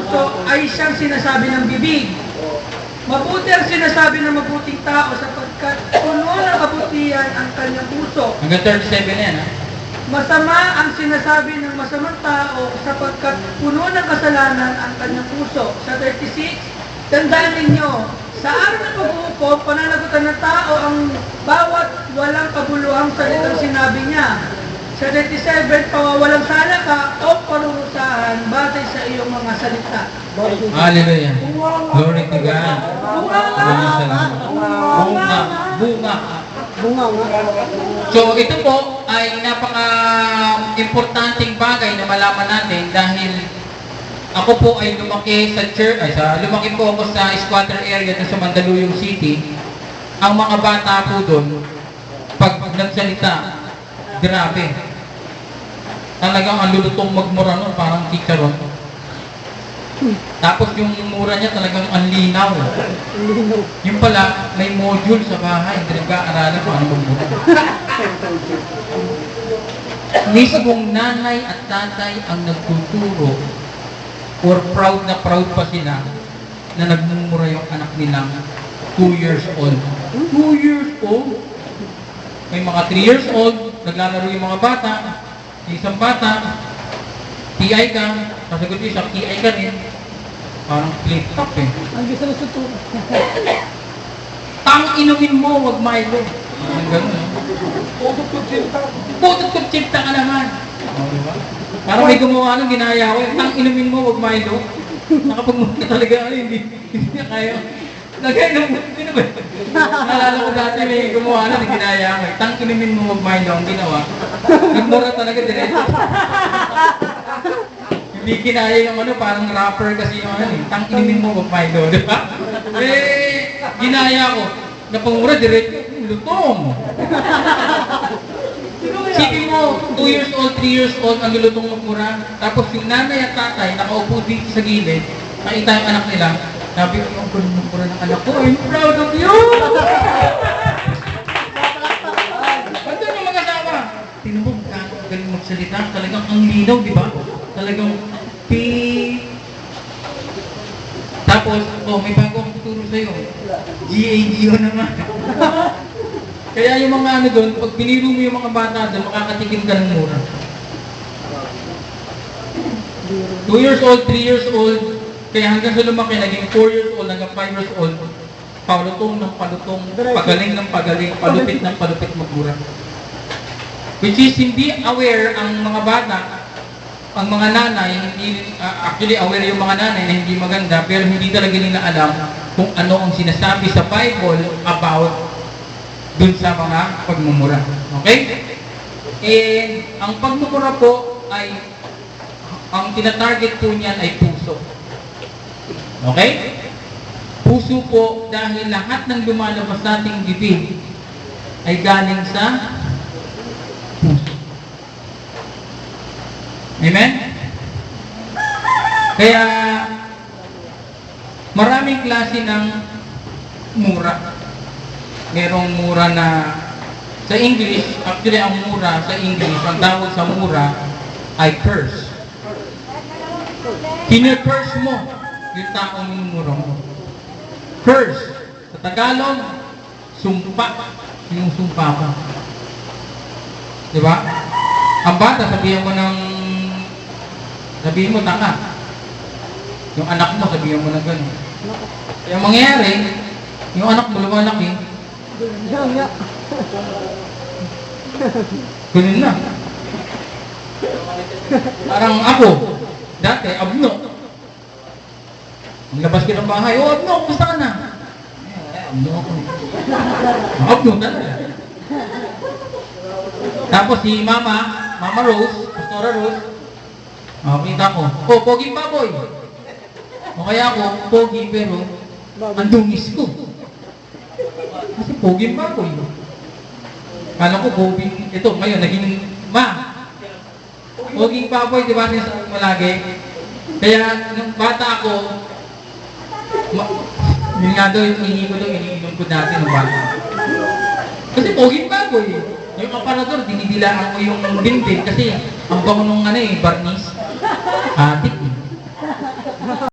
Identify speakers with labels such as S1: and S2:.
S1: puso ay siyang sinasabi ng bibig. Mabuti ang sinasabi ng mabuting tao sapagkat puno ng kabutihan ang kanyang puso.
S2: Hanggang 37 na yan, ha?
S1: Masama ang sinasabi ng masamang tao sapagkat puno ng kasalanan ang kanyang puso. Sa 36, tandaan ninyo, sa araw ng pag-uupo, pananagutan ng tao ang bawat walang kabuluhang salitang sinabi niya. Sa 37, pawawalang sala ka o parurusahan batay sa iyong mga salita.
S2: Hallelujah. Glory to God. Bunga. So, ito po ay napaka-importanting bagay na malaman natin dahil ako po ay lumaki sa church, lumaki po ako sa squatter area sa Mandaluyong City. Ang mga bata po doon, pag nagsalita, grabe. Talagang ang lulutong magmura nun, parang chicharon. Tapos yung mura niya talagang ang linaw. Yung pala, may module sa bahay. Hindi nag-aaralan kung ano magmura. Mismong nanay at tatay ang nagtuturo or proud na proud pa sila na nagmumura yung anak nilang 2 years old. 2 years old? May mga 3 years old, naglalaro yung mga bata. Isang bata, TI ka, sasagot yung isang TI ka rin. Parang flip-top eh.
S1: Ang gusto na suto.
S2: Tang inumin mo, wag Milo. Ang gano'n eh. Putot kutsinta ka naman. Diba? Parang may gumawa nung ginaya ko, tang inumin mo, wag Milo. Nakapagmuna talaga, hindi na kaya. Nagainom mo, hindi na ba? Naalala ko dati may gumawa na, ginaya ko. Tang inumin mo, wag Milo, ang ginawa. Nagmura talaga diretso. Hindi kinaya yung ano, parang rapper kasi yung ano, tang inumin mo, wag Milo, di ba? Eh, ginaya ko. Napangura diretso, lutong. Sipin mo, 2 years old, 3 years old, ang lulutong magmura. Tapos yung nanay at tatay, nakaupo dito sa gilid, nakita yung anak nila, sabi ko, ang galing magmura ng anak ko, I'm proud of you! Andun yung mag-asawa. Tingnan mo, ang galing magsalita, talagang ang linaw, di ba? Talagang, Tapos, may bago akong tuturo sa'yo. GAGO naman. Kaya yung mga ano doon, pag biniro mo yung mga bata doon, makakatikim ka ng mura. 2 years old, 3 years old, kaya hanggang sa lumaki, naging 4 years old, hanggang 5 years old, palutong ng palutong, pagaling ng pagaling, palupit ng palupit magmura. Which is hindi aware ang mga bata, ang mga nanay, actually aware yung mga nanay na hindi maganda, pero hindi talaga nila alam kung ano ang sinasabi sa Bible about dun sa mga pagmumura. Okay? And ang pagmumura po ay, ang tinatarget po niyan ay puso. Okay? Puso po dahil lahat ng lumalabas sa ating bibig ay galing sa puso. Amen? Kaya maraming klase ng mura. Merong mura na sa English, actually ang mura sa English, ang tawag sa mura ay curse. Kine-curse mo yung taong minumura mo. Curse. Sa Tagalog, sumpa. Sinusumpa ka. Diba? Ang bata, sabihin mo tanga. Yung anak mo, sabihin mo na gano'n. Kaya mangyayari, yung anak mo lumalaki, ganun na. Parang ako, dati, abno. Ang labas ko ng bahay, abno, gusto ka na. Abno ako. Abno talaga. Tapos si Mama Rose, Pastora Rose, kita ko, poging baboy. O kaya ako, pogi pero ang dungis ko. Kasi poging baboy. Kala ko poging, ito ngayon naging poging baboy, di ba sinasabi mo lagi? Kaya nung bata ako, yun nga daw yung iniinom ko dati nung bata. Kasi poging baboy. Yung aparador, dinidilaan ko yung dingding kasi ang bango nung barnis. Atik